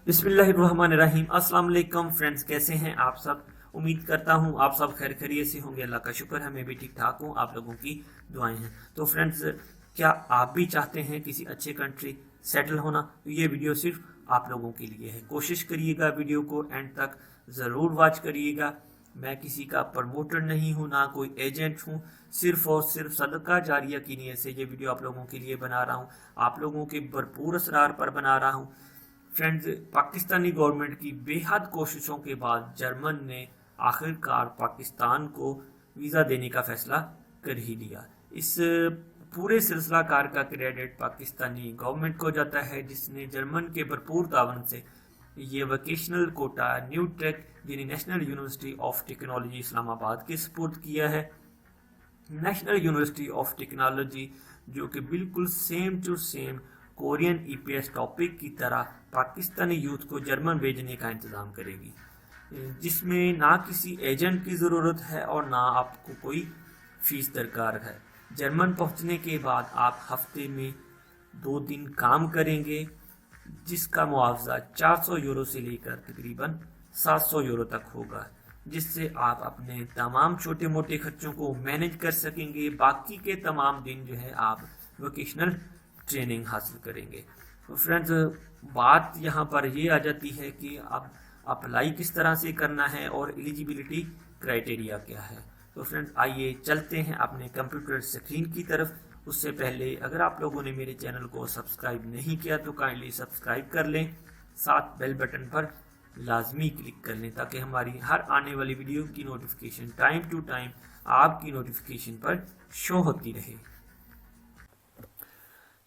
बिस्मिल्लाहिर्रहमानिर्रहीम। अस्सलाम वालेकुम फ्रेंड्स, कैसे हैं आप सब। उम्मीद करता हूं आप सब खैर खैरियत से होंगे। अल्लाह का शुक्र है, मैं भी ठीक ठाक हूं। आप लोगों की दुआएं हैं। तो फ्रेंड्स, क्या आप भी चाहते हैं किसी अच्छे कंट्री सेटल होना, तो ये वीडियो सिर्फ आप लोगों के लिए है। कोशिश करिएगा वीडियो को एंड तक ज़रूर वॉच करिएगा। मैं किसी का प्रमोटर नहीं हूँ, ना कोई एजेंट हूँ। सिर्फ और सिर्फ सदका जारिया की नीयत से ये वीडियो आप लोगों के लिए बना रहा हूँ, आप लोगों के भरपूर असरार पर बना रहा हूँ। फ्रेंड्स, पाकिस्तानी गवर्नमेंट की बेहद कोशिशों के बाद जर्मन ने आखिरकार पाकिस्तान को वीज़ा देने का फैसला कर ही लिया। इस पूरे सिलसिला कार का क्रेडिट पाकिस्तानी गवर्नमेंट को जाता है, जिसने जर्मन के भरपूर तावन से ये वोकेशनल कोटा न्यू टेक यानी national university of technology Islamabad के सपुर्द किया है। नेशनल यूनिवर्सिटी ऑफ टेक्नोलॉजी जो कि बिल्कुल same to same Korean EPS topic की तरह पाकिस्तानी यूथ को जर्मन भेजने का इंतज़ाम करेगी, जिसमें ना किसी एजेंट की ज़रूरत है और ना आपको कोई फीस दरकार है। जर्मन पहुंचने के बाद आप हफ्ते में 2 दिन काम करेंगे, जिसका मुआवजा 400 यूरो से लेकर तकरीबन 700 यूरो तक होगा, जिससे आप अपने तमाम छोटे मोटे खर्चों को मैनेज कर सकेंगे। बाकी के तमाम दिन जो है आप वोकेशनल ट्रेनिंग हासिल करेंगे। तो फ्रेंड्स, बात यहाँ पर ये आ जाती है कि अब अप्लाई किस तरह से करना है और एलिजिबिलिटी क्राइटेरिया क्या है। तो फ्रेंड्स, आइए चलते हैं अपने कंप्यूटर स्क्रीन की तरफ। उससे पहले अगर आप लोगों ने मेरे चैनल को सब्सक्राइब नहीं किया तो काइंडली सब्सक्राइब कर लें, साथ बेल बटन पर लाजमी क्लिक कर लें, ताकि हमारी हर आने वाली वीडियो की नोटिफिकेशन टाइम टू टाइम आपकी नोटिफिकेशन पर शो होती रहे।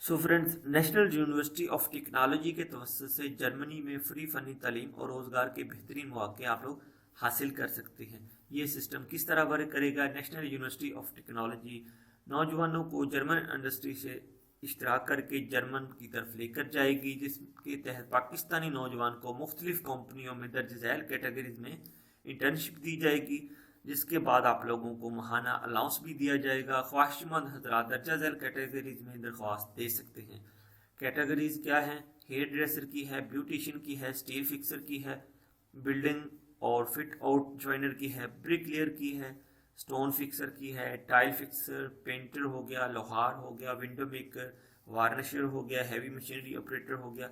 So friends, national university of technology के तवस्सुत से जर्मनी में फ्री फनी तालीम और रोज़गार के बेहतरीन मौके आप लोग हासिल कर सकते हैं। ये सिस्टम किस तरह वर्क करेगा। नेशनल यूनिवर्सिटी ऑफ टेक्नोलॉजी नौजवानों को जर्मन इंडस्ट्री से इश्तराक करके जर्मन की तरफ लेकर जाएगी, जिसके तहत पाकिस्तानी नौजवान को मुख्तलिफ कंपनियों में दर्ज झैल कैटेगरीज में इंटर्नशिप दी जाएगी, जिसके बाद आप लोगों को माहाना अलाउंस भी दिया जाएगा। ख्वाहिशमंद हजरात दर्जा झैल कैटेगरीज में दरख्वास्त दे सकते हैं। कैटेगरीज क्या हैं? हेयर ड्रेसर की है, ब्यूटिशियन की है, स्टील फिक्सर की है, बिल्डिंग और फिट आउट ज्वाइनर की है, ब्रिकलेयर की है, स्टोन फिक्सर की है, टाइल फिक्सर, पेंटर हो गया, लोहार हो गया, विंडो मेकर, वार्निशर हो गया, हैवी मशीनरी ऑपरेटर हो गया,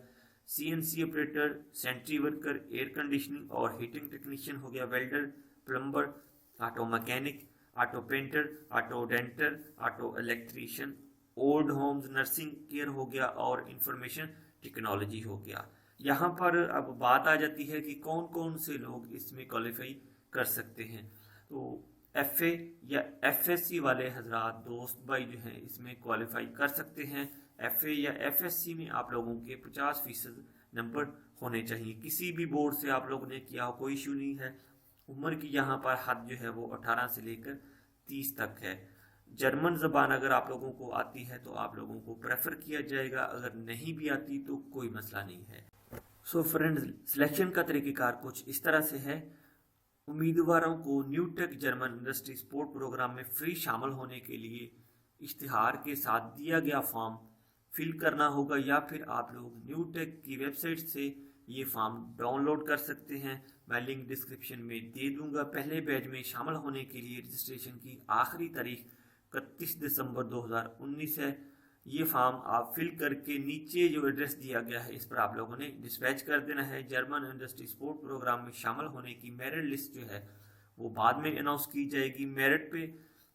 CNC operator, sentry worker, air conditioning और हीटिंग टेक्नीशियन हो गया, welder, plumber, auto mechanic, auto painter, auto denter, auto electrician, old homes nursing care हो गया और इंफॉर्मेशन टेक्नोलॉजी हो गया। यहाँ पर अब बात आ जाती है कि कौन कौन से लोग इसमें क्वालिफाई कर सकते हैं। तो एफए या एफएससी वाले हजरात दोस्त भाई जो हैं इसमें क्वालिफाई कर सकते हैं। एफए या एफएससी में आप लोगों के 50% नंबर होने चाहिए। किसी भी बोर्ड से आप लोगों ने किया हो, कोई इशू नहीं है। उम्र की यहाँ पर हद जो है वो 18 से लेकर 30 तक है। जर्मन ज़बान अगर आप लोगों को आती है तो आप लोगों को प्रेफर किया जाएगा, अगर नहीं भी आती तो कोई मसला नहीं है। सो फ्रेंड्स, सिलेक्शन का तरीक़ेकार कुछ इस तरह से है। उम्मीदवारों को new tech German industry support programme में फ्री शामिल होने के लिए इश्तिहार के साथ दिया गया फॉर्म फिल करना होगा, या फिर आप लोग न्यू टेक की वेबसाइट से ये फॉर्म डाउनलोड कर सकते हैं। मैं लिंक डिस्क्रिप्शन में दे दूंगा। पहले बैच में शामिल होने के लिए रजिस्ट्रेशन की आखिरी तारीख 31 दिसंबर 2019 है। ये फॉर्म आप फिल करके नीचे जो एड्रेस दिया गया है इस पर आप लोगों ने डिस्पैच कर देना है। जर्मन इंडस्ट्री सपोर्ट प्रोग्राम में शामिल होने की मेरिट लिस्ट जो है वो बाद में अनाउंस की जाएगी। मेरिट पे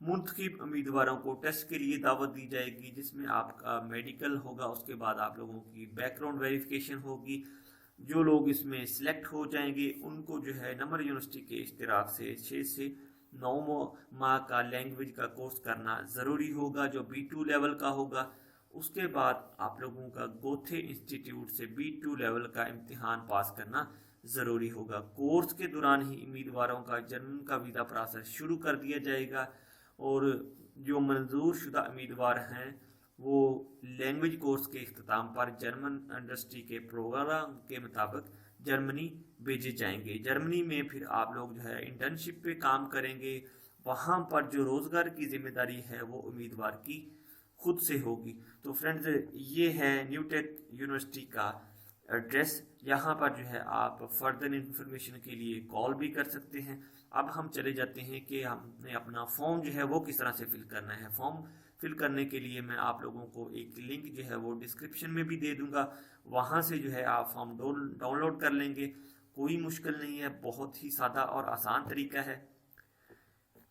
मुंतखब उम्मीदवारों को टेस्ट के लिए दावत दी जाएगी, जिसमें आपका मेडिकल होगा। उसके बाद आप लोगों की बैकग्राउंड वेरिफिकेशन होगी। जो लोग इसमें सिलेक्ट हो जाएंगे उनको जो है नमर यूनिवर्सिटी के इश्तिराक से 6 से 9 माह का लैंग्वेज का कोर्स करना ज़रूरी होगा, जो B2 लेवल का होगा। उसके बाद आप लोगों का गोथे इंस्टीट्यूट से B2 लेवल का इम्तिहान पास करना ज़रूरी होगा। कोर्स के दौरान ही उम्मीदवारों का जर्मन का वीज़ा प्रोसेस शुरू कर दिया जाएगा, और जो मंजूर शुदा उम्मीदवार हैं वो लैंग्वेज कोर्स के इख्तिताम पर जर्मन इंडस्ट्री के प्रोग्राम के मुताबिक जर्मनी भेजे जाएंगे। जर्मनी में फिर आप लोग जो है इंटर्नशिप पे काम करेंगे। वहाँ पर जो रोज़गार की जिम्मेदारी है वो उम्मीदवार की खुद से होगी। तो फ्रेंड्स, ये है न्यू टेक यूनिवर्सिटी का एड्रेस। यहाँ पर जो है आप फर्दर इंफॉर्मेशन के लिए कॉल भी कर सकते हैं। अब हम चले जाते हैं कि हमने अपना फॉर्म जो है वो किस तरह से फिल करना है। फॉर्म फिल करने के लिए मैं आप लोगों को एक लिंक जो है वो डिस्क्रिप्शन में भी दे दूंगा, वहाँ से जो है आप फॉर्म डाउनलोड कर लेंगे। कोई मुश्किल नहीं है, बहुत ही सादा और आसान तरीका है।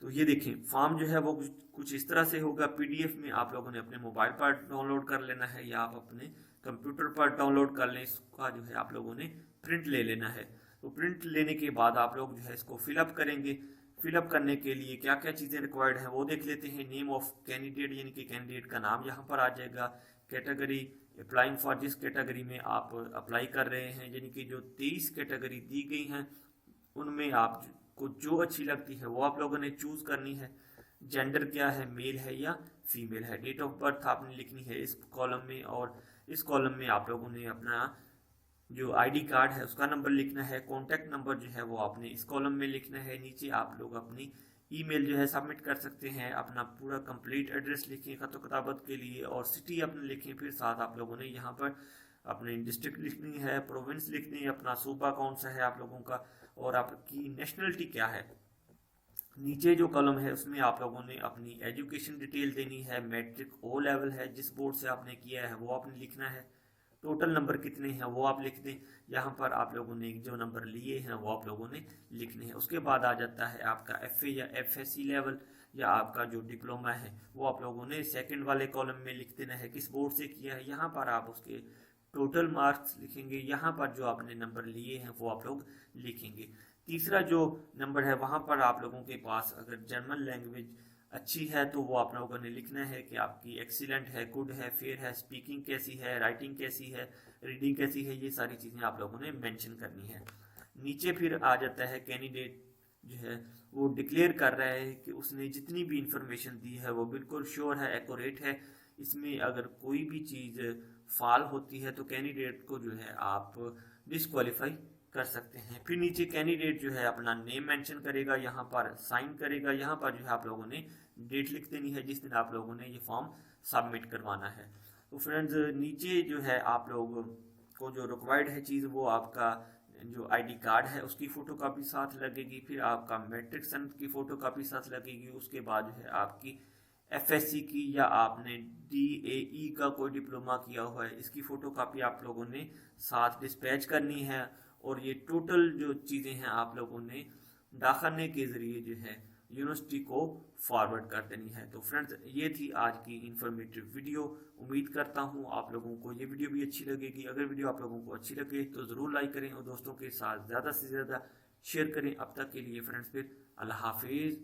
तो ये देखें, फॉर्म जो है वो कुछ इस तरह से होगा। पीडीएफ में आप लोगों ने अपने मोबाइल पर डाउनलोड कर लेना है या आप अपने कंप्यूटर पर डाउनलोड कर लें। इसका जो है आप लोगों ने प्रिंट ले लेना है। तो प्रिंट लेने के बाद आप लोग जो है इसको फिलअप करेंगे। फिलअप करने के लिए क्या क्या चीज़ें रिक्वायर्ड हैं वो देख लेते हैं। नेम ऑफ कैंडिडेट, यानी कि कैंडिडेट का नाम यहाँ पर आ जाएगा। कैटेगरी, अप्लाइंग फॉर जिस कैटेगरी में आप अप्लाई कर रहे हैं, यानी कि जो 23 कैटेगरी दी गई हैं उनमें आपको जो अच्छी लगती है वो आप लोगों ने चूज करनी है। जेंडर क्या है, मेल है या फीमेल है। डेट ऑफ बर्थ आपने लिखनी है इस कॉलम में, और इस कॉलम में आप लोगों ने अपना जो आईडी कार्ड है उसका नंबर लिखना है। कॉन्टैक्ट नंबर जो है वो आपने इस कॉलम में लिखना है। नीचे आप लोग अपनी ईमेल जो है सबमिट कर सकते हैं। अपना पूरा कंप्लीट एड्रेस लिखें खत किताबत के लिए, और सिटी अपने लिखें। फिर साथ आप लोगों ने यहाँ पर अपनी डिस्ट्रिक्ट लिखनी है, प्रोविंस लिखनी है, अपना सूबा कौन सा है आप लोगों का, और आपकी नेशनलिटी क्या है। नीचे जो कॉलम है उसमें आप लोगों ने अपनी एजुकेशन डिटेल देनी है। मैट्रिक ओ लेवल है, जिस बोर्ड से आपने किया है वो आपने लिखना है। टोटल नंबर कितने हैं वो आप लिख दें। यहाँ पर आप लोगों ने जो नंबर लिए हैं वो आप लोगों ने लिखने हैं। उसके बाद आ जाता है आपका एफए या एफएससी लेवल, या आपका जो डिप्लोमा है वो आप लोगों ने सेकंड वाले कॉलम में लिख देना है, किस बोर्ड से किया है। यहाँ पर आप उसके टोटल मार्क्स लिखेंगे। यहाँ पर जो आपने नंबर लिए हैं वो आप लोग लिखेंगे। तीसरा जो नंबर है वहाँ पर आप लोगों के पास अगर जर्मन लैंग्वेज अच्छी है तो वो आप लोगों ने लिखना है कि आपकी एक्सीलेंट है, गुड है, फेयर है, स्पीकिंग कैसी है, राइटिंग कैसी है, रीडिंग कैसी है। ये सारी चीज़ें आप लोगों ने मेंशन करनी है। नीचे फिर आ जाता है कैंडिडेट जो है वो डिक्लेयर कर रहा है कि उसने जितनी भी इंफॉर्मेशन दी है वो बिल्कुल श्योर है, एक्यूरेट है। इसमें अगर कोई भी चीज़ फाल होती है तो कैंडिडेट को जो है आप डिस्क्वालीफाई कर सकते हैं। फिर नीचे कैंडिडेट जो है अपना नेम मेंशन करेगा, यहाँ पर साइन करेगा। यहाँ पर जो है आप लोगों ने डेट लिख देनी है जिस दिन आप लोगों ने ये फॉर्म सबमिट करवाना है। तो फ्रेंड्स, नीचे जो है आप लोग को जो रिक्वायर्ड है चीज़ वो आपका जो आईडी कार्ड है उसकी फ़ोटो कापी साथ लगेगी। फिर आपका मैट्रिक सन की फ़ोटो कापी साथ लगेगी। उसके बाद जो है आपकी एफएससी की या आपने डीएई का कोई डिप्लोमा किया हुआ है इसकी फ़ोटो कापी आप लोगों ने साथ डिस्पैच करनी है। और ये टोटल जो चीज़ें हैं आप लोगों ने डाकखाने के ज़रिए जो है यूनिवर्सिटी को फॉरवर्ड कर देनी है। तो फ्रेंड्स, ये थी आज की इंफॉर्मेटिव वीडियो। उम्मीद करता हूँ आप लोगों को ये वीडियो भी अच्छी लगेगी। अगर वीडियो आप लोगों को अच्छी लगे तो ज़रूर लाइक करें और दोस्तों के साथ ज़्यादा से ज़्यादा शेयर करें। अब तक के लिए फ्रेंड्स, फिर अल्लाह हाफिज़।